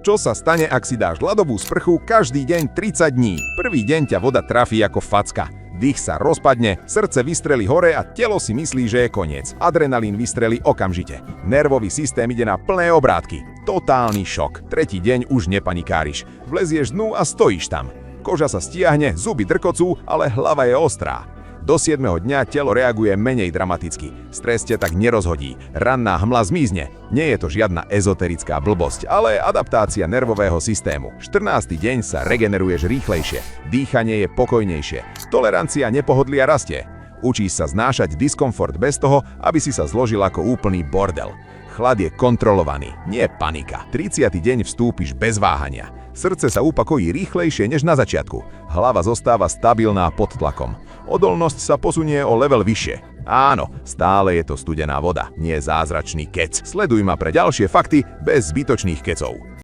Čo sa stane, ak si dáš ľadovú sprchu každý deň 30 dní? Prvý deň ťa voda trafí ako facka. Dých sa rozpadne, srdce vystrelí hore a telo si myslí, že je koniec. Adrenalín vystrelí okamžite. Nervový systém ide na plné obrátky. Totálny šok. Tretí deň už nepanikáriš. Vlezieš dnu a stojíš tam. Koža sa stiahne, zuby drkocú, ale hlava je ostrá. Do 7. dňa telo reaguje menej dramaticky. Stres ťa tak nerozhodí. Ranná hmla zmizne. Nie je to žiadna ezoterická blbosť, ale adaptácia nervového systému. 14. deň sa regeneruješ rýchlejšie. Dýchanie je pokojnejšie. Tolerancia nepohodlia rastie. Učíš sa znášať diskomfort bez toho, aby si sa zložil ako úplný bordel. Chlad je kontrolovaný, nie panika. 30. deň vstúpiš bez váhania. Srdce sa upokojí rýchlejšie než na začiatku. Hlava zostáva stabilná pod tlakom. Odolnosť sa posunie o level vyššie. Áno, stále je to studená voda, nie zázračný kec. Sleduj ma pre ďalšie fakty bez zbytočných kecov.